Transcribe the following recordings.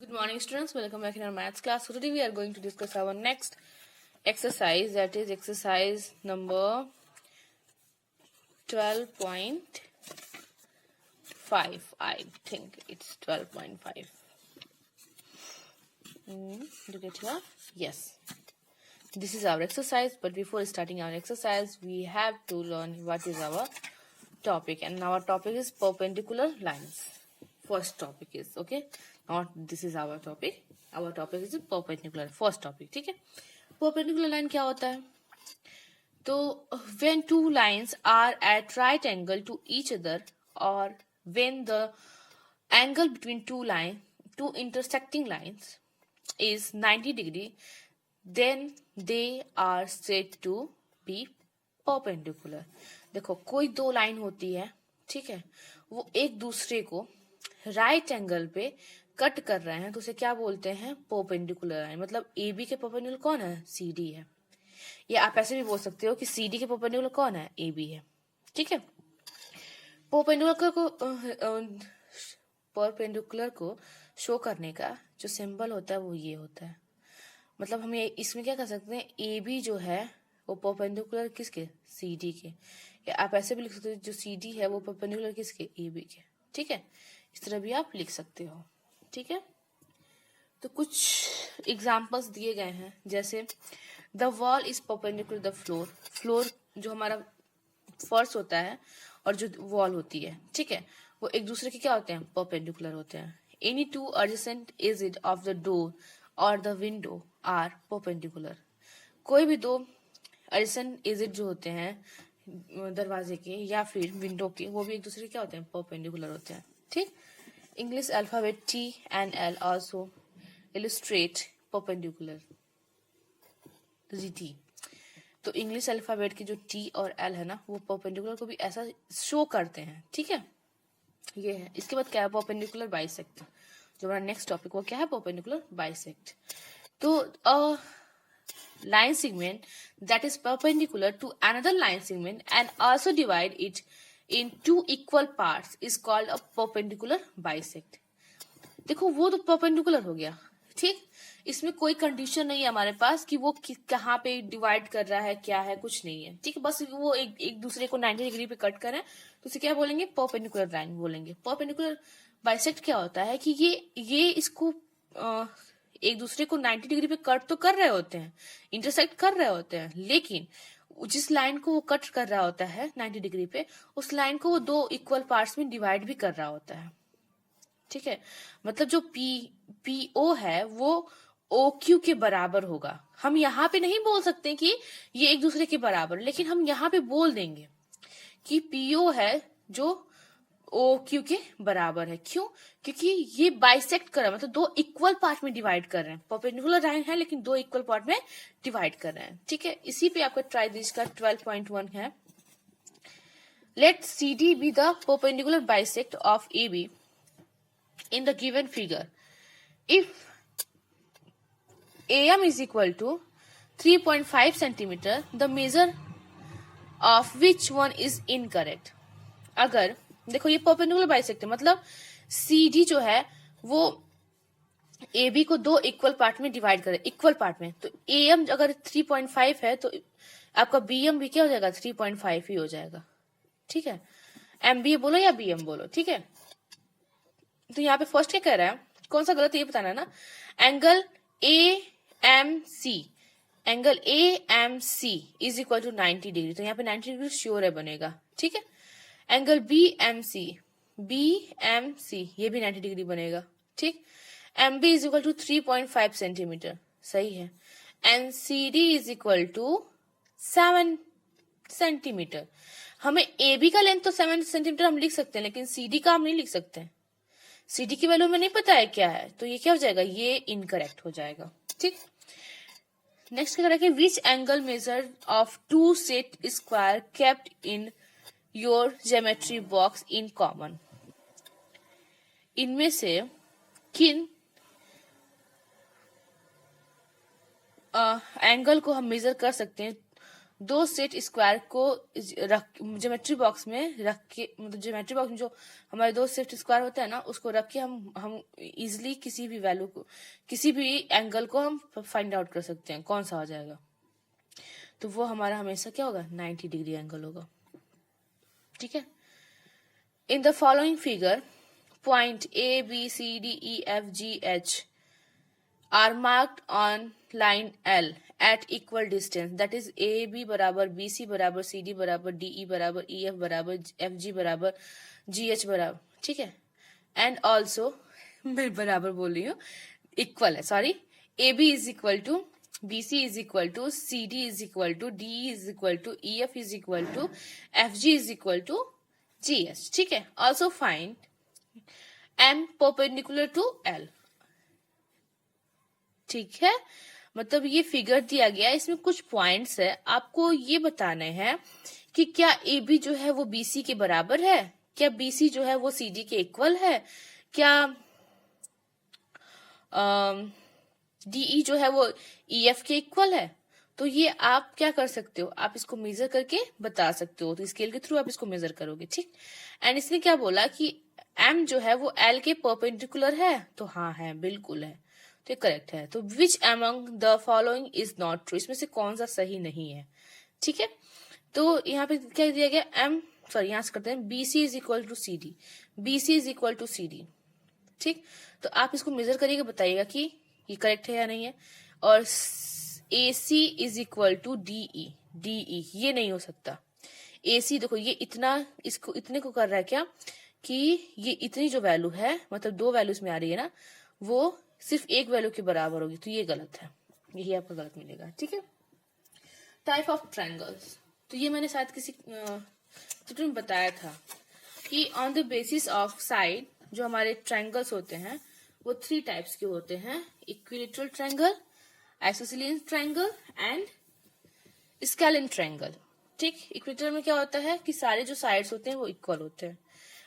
Good morning, students. Welcome back in our maths class. So today we are going to discuss our next exercise, that is exercise number 12.5. I think it's 12.5. Look at here. Yes. This is our exercise, but before starting our exercise, we have to learn what is our topic, and our topic is perpendicular lines. First topic is okay. Not this is our topic. Our topic is perpendicular. First topic, ठीक है? Perpendicular line क्या होता है? तो when two lines are at right angle to each other, or when the angle between two intersecting lines is 90 degree, then they are said to be perpendicular. देखो कोई दो line होती है, ठीक है, वो एक दूसरे को राइट एंगल पे कट कर रहे हैं तो उसे क्या बोलते हैं? Perpendicular line. मतलब ए बी के परपेंडिकुलर कौन है? सी डी है. या आप ऐसे भी बोल सकते हो कि सी डी के परपेंडिकुलर कौन है? ए बी है. ठीक है. परपेंडिकुलर को शो करने का जो सिंबल होता है वो ये होता है. मतलब हम इसमें क्या कर सकते हैं? ए बी जो है वो परपेंडिकुलर किसके? सी डी के. या आप ऐसे भी लिख सकते हो जो सी डी है वो परपेंडिकुलर किसके? ए बी के. ठीक है, इस तरह भी आप लिख सकते हो. ठीक है, तो कुछ एग्जाम्पल्स दिए गए हैं, जैसे the wall is perpendicular the floor. Floor जो हमारा फर्श होता है और जो वॉल होती है, ठीक है, वो एक दूसरे के क्या होते हैं? परपेंडिकुलर होते हैं. एनी टू एडजेसेंट एजेड ऑफ द डोर और द विंडो आर परपेंडिकुलर. कोई भी दो एडजेसेंट एजेड जो होते हैं दरवाजे के या फिर विंडो के, वो भी एक दूसरे के क्या होते हैं? परपेंडिकुलर होते हैं. ठीक. English alphabet T and L also illustrate perpendicular. GT. तो इंग्लिश अल्फाबेट की जो T और L है ना, वो परपेंडिकुलर को भी ऐसा शो करते हैं. ठीक है, ये है. इसके बाद क्या है? Perpendicular bisect. जो हमारा नेक्स्ट टॉपिक वो क्या है? Perpendicular bisect. तो line segment that is perpendicular to another line segment and also divide it in two equal parts is called a perpendicular bisect. देखो वो तो perpendicular हो गया. ठीक, इसमें कोई कंडीशन नहीं है हमारे पास कि वो कहाँ पे डिवाइड कर रहा है, क्या है, कुछ नहीं है. ठीक है, बस वो एक दूसरे को 90 डिग्री पे कट करें तो उसे क्या बोलेंगे? परपेंडिकुलर लाइन बोलेंगे. परपेंडिकुलर बाइसेक्ट क्या होता है कि ये इसको एक दूसरे को 90 डिग्री पे कट तो कर रहे होते हैं, इंटरसेक्ट कर रहे होते हैं, लेकिन जिस लाइन को वो कट कर रहा होता है 90 डिग्री पे, उस लाइन को वो दो इक्वल पार्ट्स में डिवाइड भी कर रहा होता है. ठीक है, मतलब जो पी ओ है वो ओ क्यू के बराबर होगा. हम यहाँ पे नहीं बोल सकते कि ये एक दूसरे के बराबर, लेकिन हम यहाँ पे बोल देंगे कि पी ओ है जो ओ क्यू के बराबर है. क्यों? क्योंकि ये बाइसेक्ट कर रहा है, मतलब दो इक्वल पार्ट में डिवाइड कर रहे हैं. परपेंडिकुलर लाइन है लेकिन दो इक्वल पार्ट में डिवाइड कर रहे हैं. ठीक है, इसी पे आपका ट्राई दिस का 12.1 है. Let C D be the perpendicular bisect of A B in the given figure. If AM is equal to 3.5 centimeter, the measure of which one is incorrect. अगर देखो ये परपेंडिकुलर बाइसेक्ट है, मतलब CD जो है वो AB को दो इक्वल पार्ट में डिवाइड करे, इक्वल पार्ट में. तो AM अगर 3.5 है तो आपका BM भी क्या हो जाएगा? 3.5 ही हो जाएगा. ठीक है, MBA बोलो या BM बोलो. ठीक है, तो यहाँ पे फर्स्ट क्या कह रहा है? कौन सा गलत है ये बताना है ना. Angle AMC is equal to 90 degree. तो यहाँ पे 90 डिग्री श्योर है बनेगा. ठीक है, एंगल BMC ये भी 90 डिग्री बनेगा. ठीक, MB is equal to 3.5 centimetre, सही है. NCD is equal to 7 centimetre. हमें AB का लेंथ तो 7 सेंटीमीटर हम लिख सकते हैं, लेकिन CD का हम नहीं लिख सकते. CD की वैल्यू में नहीं पता है क्या है, तो ये क्या हो जाएगा? ये इनकरेक्ट हो जाएगा. ठीक, नेक्स्ट क्या करेंगे? Which angle measure of two set square kept in your geometry box in common. इनमें से किन एंगल को हम मेजर कर सकते हैं दो सेट स्क्वायर को ज्योमेट्री बॉक्स में रख के, मतलब ज्योमेट्री बॉक्स में जो हमारे दो सेट स्क्वायर होता है ना, उसको रख के हम इजिली किसी भी वैल्यू को, किसी भी एंगल को हम फाइंड आउट कर सकते हैं कौन सा हो जाएगा। तो वो हमारा हमेशा क्या होगा, 90 डिग्री एंगल होगा। ठीक है। In the following figure point A B C D E F G H are marked on line L at equal distance, that is A B बराबर बी सी बराबर सी डी बराबर D E बराबर E F बराबर F G बराबर जी H बराबर, ठीक है। And also मैं बराबर बोल रही हूँ, इक्वल है, sorry, A B is equal to B C is equal to C D is equal to D is equal to E F is equal to F G is equal to G H, ठीक है। Also find M perpendicular to L, ठीक है। मतलब ये figure दिया गया, इसमें कुछ पॉइंट्स है, आपको ये बताने हैं कि क्या ए बी जो है वो बी सी के बराबर है, क्या बी सी जो है वो सी डी के इक्वल है, क्या डीई जो है वो ई एफ के इक्वल है। तो ये आप क्या कर सकते हो, आप इसको मेजर करके बता सकते हो, तो स्केल के थ्रू आप इसको मेजर करोगे, ठीक। एंड इसने क्या बोला कि एम जो है वो एल के परपेंडिकुलर है, तो हाँ है, बिल्कुल है, तो ये करेक्ट है। तो which among the following is not true, इसमें से कौन सा सही नहीं है, ठीक है। तो यहाँ पे क्या दिया गया, एम, सॉरी यहाँ से करते हैं, B C is equal to C D, B C is equal to C D, ठीक। तो आप इसको मेजर करिएगा, बताइएगा कि ये करेक्ट है या नहीं है। और A C is equal to D E, D E ये नहीं हो सकता। ए सी देखो ये इतना, इसको इतने को कर रहा है क्या, कि ये इतनी जो वैल्यू है, मतलब दो वैल्यूज में आ रही है ना, वो सिर्फ एक वैल्यू के बराबर होगी, तो ये गलत है, यही आपका गलत मिलेगा, ठीक है। टाइप ऑफ ट्रायंगल्स, तो ये मैंने शायद किसी चित्र में बताया था कि on the basis of side जो हमारे ट्रायंगल्स होते हैं वो 3 टाइप्स के होते हैं, equilateral triangle, isosceles triangle and scalene triangle, ठीक। इक्विलेटरल में क्या होता है कि सारे जो साइड्स होते हैं वो इक्वल होते हैं,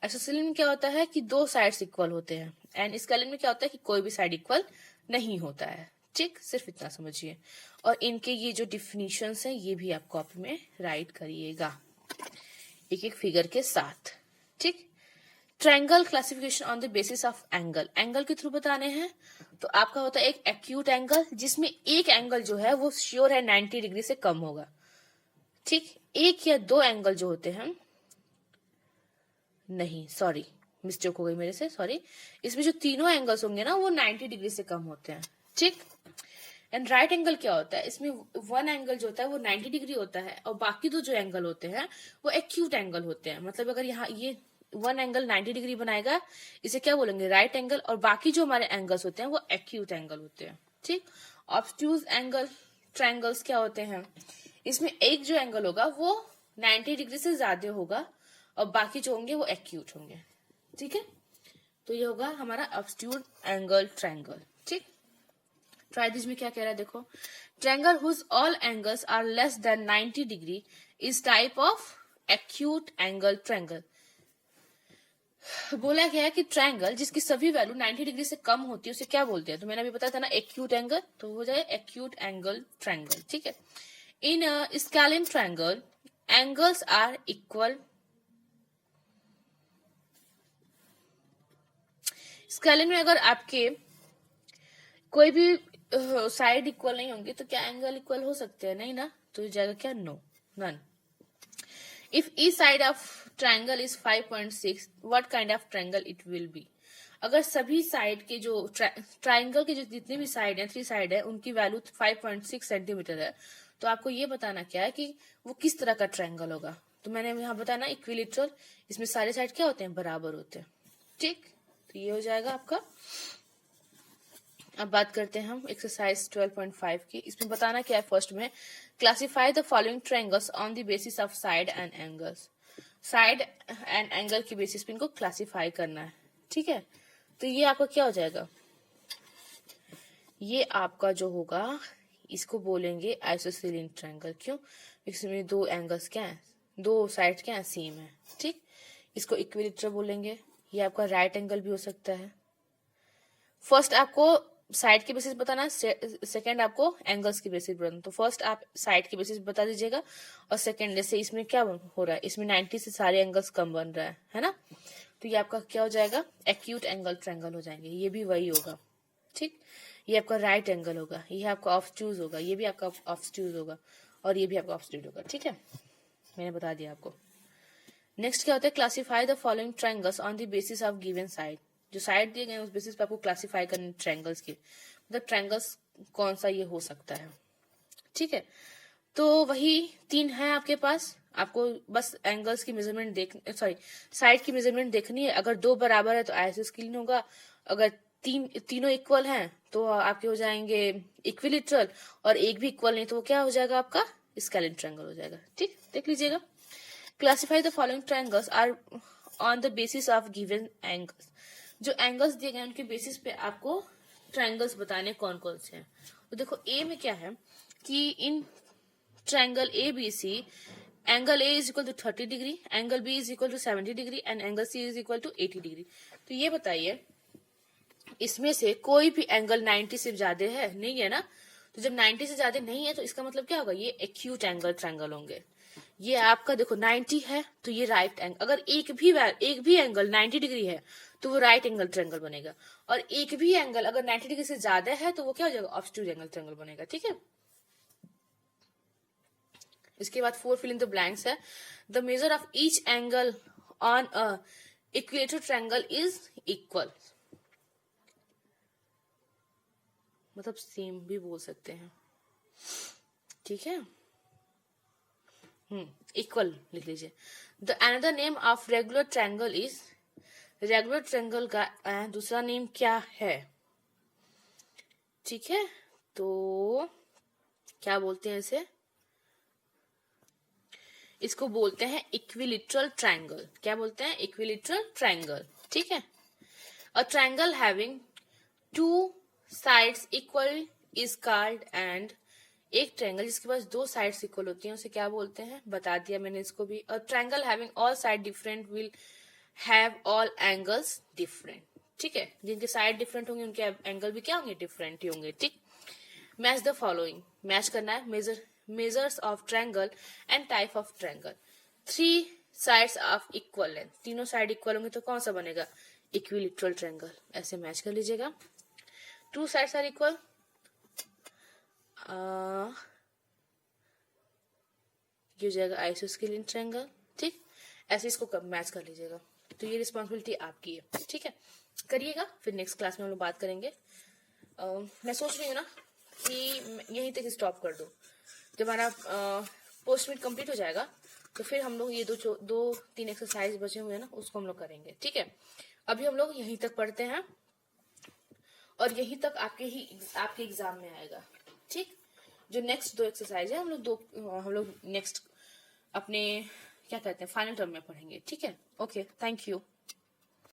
आइसोसेलेस में क्या होता है कि दो साइड्स इक्वल होते हैं, एंड स्केलिन में क्या होता है कि कोई भी साइड इक्वल नहीं होता है, ठीक। सिर्फ इतना समझिए, और इनके ये जो डिफिनीशंस हैं ये भी आप कॉपी में राइट करिएगा एक एक फिगर के साथ, ठीक। Triangle classification on the basis of angle, angle के थ्रू बताने हैं। तो आपका होता है एक एक्यूट एंगल, जिसमें एक एंगल जो है वो श्योर है 90 डिग्री से कम होगा, ठीक। एक या दो एंगल जो होते हैं, नहीं सॉरी मिस्टेक हो गई मेरे से, सॉरी, इसमें जो तीनों एंगल्स होंगे ना वो 90 डिग्री से कम होते हैं, ठीक। एंड राइट एंगल क्या होता है, इसमें वन एंगल जो होता है वो 90 डिग्री होता है, और बाकी दो जो एंगल होते हैं वो एक्यूट एंगल होते हैं। मतलब अगर यहाँ ये वन एंगल 90 डिग्री बनाएगा, इसे क्या बोलेंगे, राइट एंगल, और बाकी जो हमारे एंगल्स होते हैं वो एक्यूट एंगल होते हैं, ठीक। ऑब्ट्यूज एंगल ट्रायंगल्स क्या होते हैं, इसमें एक जो एंगल होगा वो 90 डिग्री से ज्यादा होगा, और बाकी जो होंगे वो एक्यूट होंगे, ठीक है। तो ये होगा हमारा ऑब्ट्यूज एंगल ट्रायंगल, ठीक। ट्राई दिस में क्या कह रहा है, देखो, triangle whose all angles are less than 90 degree is type of acute angle triangle. बोला गया है कि ट्रायंगल जिसकी सभी वैल्यू 90 डिग्री से कम होती है उसे क्या बोलते हैं, तो मैंने अभी बताया था ना एक्यूट एंगल, तो हो जाए एक्यूट एंगल ट्रायंगल, ठीक है। In scalene triangle angles are equal, scalene में अगर आपके कोई भी साइड इक्वल नहीं होंगे तो क्या एंगल इक्वल हो सकते हैं, नहीं ना, तो हो जाएगा क्या, no, none. If each side of triangle is 5.6, what kind of triangle it will be? अगर सभी साइड के जो ट्रायंगल के जो जितने भी साइड हैं, 3 साइड है, उनकी वैल्यू 5.6 सेंटीमीटर है, तो आपको ये बताना क्या है कि वो किस तरह का ट्रायंगल होगा। तो मैंने यहाँ बताया ना इक्विलेटरल, इसमें सारे साइड क्या होते हैं, बराबर होते हैं, ठीक। तो ये हो जाएगा आपका। अब बात करते हैं हम एक्सरसाइज 12.5 की। इसमें बताना क्या है, फर्स्ट में classify the following triangles on the basis of side and angles, side and angle की बेसिस पे इनको क्लासिफाई करना है, ठीक है। तो ये आपका क्या हो जाएगा, ये आपका जो होगा इसको बोलेंगे आइसोसेलेस ट्रायंगल, क्यों, इसमें दो एंगल्स क्या है, दो साइड क्या है, सेम है, ठीक। इसको इक्विलेटरल बोलेंगे। ये आपका राइट एंगल भी हो सकता है। फर्स्ट आपको साइड के बेसिस बताना है, सेकंड आपको एंगल्स की बेसिस बताना। तो फर्स्ट आप साइड के बेसिस बता दीजिएगा, और सेकंड जैसे इसमें क्या हो रहा है, इसमें 90 से सारे एंगल्स कम बन रहा है ना, तो ये आपका क्या हो जाएगा, एक्यूट एंगल ट्रायंगल हो जाएंगे। ये भी वही होगा, ठीक। ये आपका राइट एंगल होगा, ये आपका ऑब्टयूज होगा, ये भी आपका ऑब्टयूज होगा, और ये भी आपका ऑब्टयूज होगा, ठीक है, मैंने बता दिया आपको। नेक्स्ट क्या होता है, classify the following triangles on the basis of given side. जो साइड दिए गए उस बेसिस पे आपको क्लासीफाई करने ट्रायंगल्स के, मतलब ट्रायंगल्स कौन सा ये हो सकता है, ठीक है। तो वही 3 है आपके पास, आपको बस एंगल्स की मेजरमेंट साइड की मेजरमेंट देखनी है। अगर 2 बराबर है तो आइसोस्केलिन होगा, अगर तीनों इक्वल हैं तो आपके हो जाएंगे इक्विलेटरल, और एक भी इक्वल नहीं तो वो क्या हो जाएगा, आपका स्केलिन ट्रायंगल हो जाएगा, ठीक। देख लीजिएगा, classify the following triangles are on the basis of given angles. जो एंगल्स दिए गए उनके बेसिस पे आपको ट्रायंगल्स बताने कौन कौन से हैं। तो देखो ए में क्या है कि in triangle A B C, angle A is equal to 30 degree, angle B is equal to 70 degree and angle C is equal to 80 degree. तो ये बताइए इसमें से कोई भी एंगल 90 से ज्यादा है, नहीं है ना। तो जब 90 से ज्यादा नहीं है तो इसका मतलब क्या होगा, ये एक्यूट एंगल ट्रायंगल होंगे। ये आपका देखो 90 है तो ये राइट एंगल, अगर एक भी एंगल 90 डिग्री है तो वो राइट एंगल ट्रायंगल बनेगा, और एक भी एंगल अगर 90 डिग्री से ज्यादा है तो वो क्या हो जाएगा, ऑब्टयूज एंगल ट्रायंगल बनेगा, ठीक है। इसके बाद 4 फिल इन द ब्लैंक्स है, the measure of each angle on a equilateral triangle is equal, मतलब सेम भी बोल सकते हैं, ठीक है। इक्वल लिख लीजिए। The another name of regular triangle is, regular triangle का दूसरा नेम क्या है, ठीक है। तो क्या बोलते हैं इसे, इसको बोलते हैं इक्विलेटरल ट्रायंगल। क्या बोलते हैं, इक्विलेटरल ट्रायंगल, ठीक है। A triangle having 2 sides equal is called, and एक ट्रायंगल जिसके पास 2 साइड्स इक्वल होती हैं उसे क्या बोलते हैं, बता दिया मैंने इसको भी। A triangle having all side different will have all angles different, ठीक है। जिनके साइड डिफरेंट होंगे उनके एंगल भी क्या होंगे, डिफरेंट ही होंगे, ठीक। मैच द फॉलोइंग, मैच करना है measures of triangle and type of triangle. 3 sides of equal length, तीनों साइड इक्वल होंगे तो कौन सा बनेगा, इक्विलेटरल ट्रायंगल, ऐसे मैच कर लीजिएगा। 2 साइड्स आर इक्वल, ये हो जाएगा आइसोस्केलिन ट्रायंगल, ठीक। ऐसे इसको मैच कर लीजिएगा। तो ये रिस्पॉन्सिबिलिटी आपकी है, ठीक है, करिएगा। फिर नेक्स्ट क्लास में हम लोग बात करेंगे। मैं सोच रही हूँ ना कि यहीं तक स्टॉप कर दूं, जब हमारा पोस्ट मिट कंप्लीट हो जाएगा तो फिर हम लोग ये 2-3 एक्सरसाइज बचे हुए हैं ना उसको हम लोग करेंगे, ठीक है। अभी हम लोग यहीं तक पढ़ते हैं और यहीं तक आपके एग्जाम में आएगा, ठीक। जो नेक्स्ट 2 एक्सरसाइज है हम लोग नेक्स्ट अपने क्या कहते हैं फाइनल टर्म में पढ़ेंगे, ठीक है। Okay, thank you.